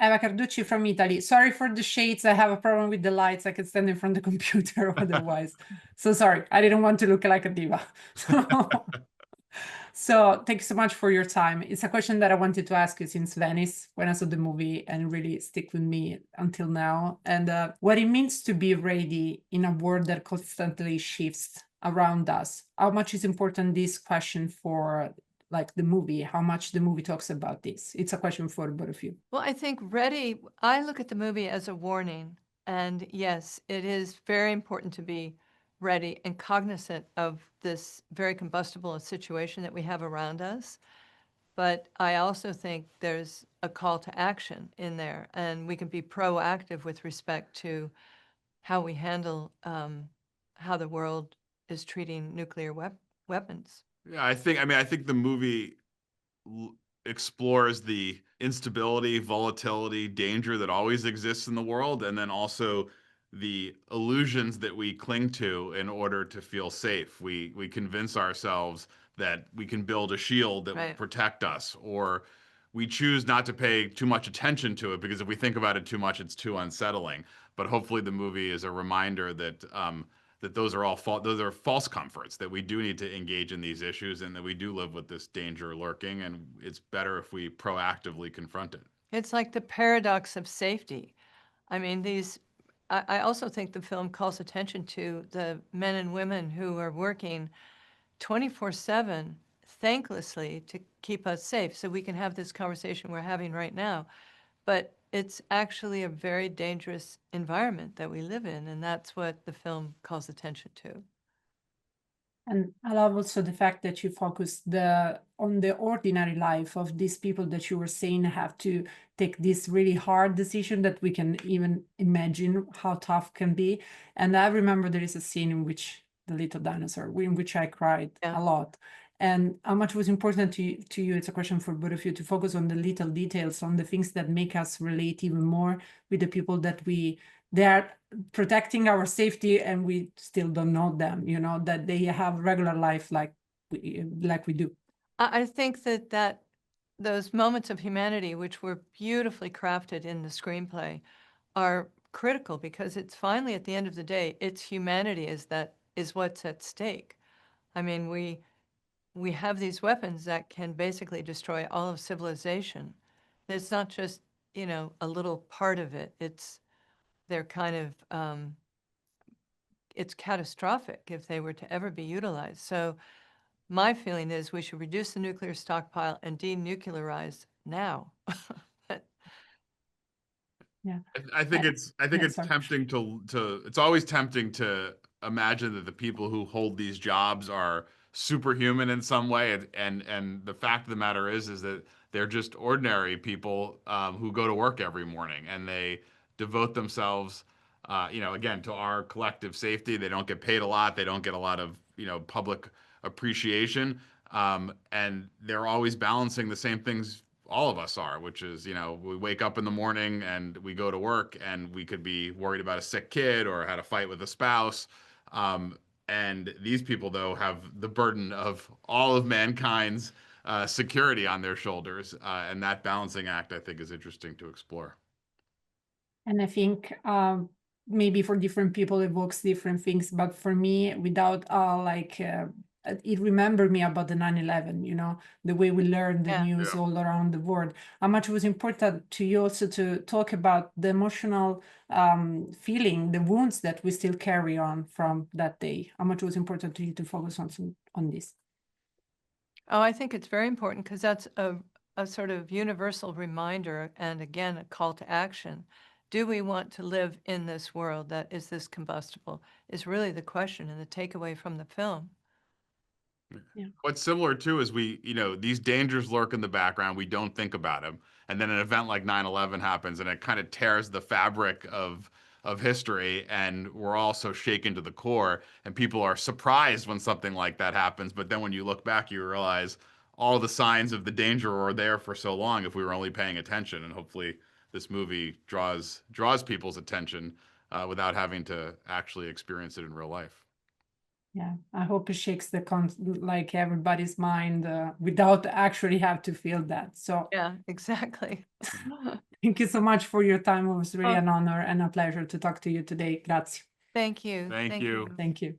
Eva Carducci from Italy. Sorry for the shades. I have a problem with the lights. I can stand in front of the computer otherwise. So sorry. I didn't want to look like a diva. So thanks so much for your time. It's a question that I wanted to ask you since Venice, when I saw the movie, and really stick with me until now. And what it means to be ready in a world that constantly shifts around us. How much is important this question for like the movie? How much the movie talks about this? It's a question for both of you. Well, I think ready, I look at the movie as a warning. And yes, it is very important to be ready and cognizant of this very combustible situation that we have around us. But I also think there's a call to action in there, and we can be proactive with respect to how we handle how the world is treating nuclear weapons. Yeah, I think the movie explores the instability, volatility, danger that always exists in the world, and then also the illusions that we cling to in order to feel safe. We convince ourselves that we can build a shield that will Right. protect us, or we choose not to pay too much attention to it because if we think about it too much, it's too unsettling. But hopefully, the movie is a reminder that those are all those are false comforts, that we do need to engage in these issues and that we do live with this danger lurking, and it's better if we proactively confront it. It's like the paradox of safety. I mean, I also think the film calls attention to the men and women who are working 24/7, thanklessly, to keep us safe so we can have this conversation we're having right now. But it's actually a very dangerous environment that we live in, and that's what the film calls attention to. And I love also the fact that you focus on the ordinary life of these people that you were saying have to take this really hard decision that we can even imagine how tough can be. And I remember there is a scene in which the little dinosaur, in which I cried Yeah. a lot. And how much was important to you, it's a question for both of you, to focus on the little details, on the things that make us relate even more with the people that they are protecting our safety and we still don't know them, that they have regular life like we do. I think that those moments of humanity, which were beautifully crafted in the screenplay, are critical because it's finally, at the end of the day, it's humanity is what's at stake. I mean, we have these weapons that can basically destroy all of civilization. It's not just, a little part of it. They're kind of, it's catastrophic if they were to ever be utilized. So my feeling is we should reduce the nuclear stockpile and denuclearize now. Yeah. I think it's Sorry. tempting to it's always tempting to imagine that the people who hold these jobs are superhuman in some way, and the fact of the matter is that they're just ordinary people who go to work every morning and they devote themselves, again, to our collective safety. They don't get paid a lot. They don't get a lot of public appreciation, and they're always balancing the same things all of us are, which is, we wake up in the morning and we go to work and we could be worried about a sick kid or had a fight with a spouse. And these people, though, have the burden of all of mankind's security on their shoulders. And that balancing act, I think, is interesting to explore. And I think maybe for different people evokes different things, but for me, without it remembered me about the 9/11, the way we learned the Yeah. news Yeah. all around the world. How much was important to you also to talk about the emotional feeling, the wounds that we still carry on from that day? How much was important to you to focus on this? Oh, I think it's very important because that's a sort of universal reminder and, again, a call to action. Do we want to live in this world that is this combustible is really the question and the takeaway from the film. Yeah. What's similar too is these dangers lurk in the background. We don't think about them. And then an event like 9/11 happens and it kind of tears the fabric of history, and we're all so shaken to the core, and people are surprised when something like that happens. But then when you look back, you realize all the signs of the danger were there for so long if we were only paying attention. And hopefully this movie draws people's attention without having to actually experience it in real life. Yeah, I hope it shakes like everybody's mind without actually have to feel that. So Yeah, exactly. Thank you so much for your time. It was really Oh. an honor and a pleasure to talk to you today. Grazie. Thank you. Thank you. Thank you.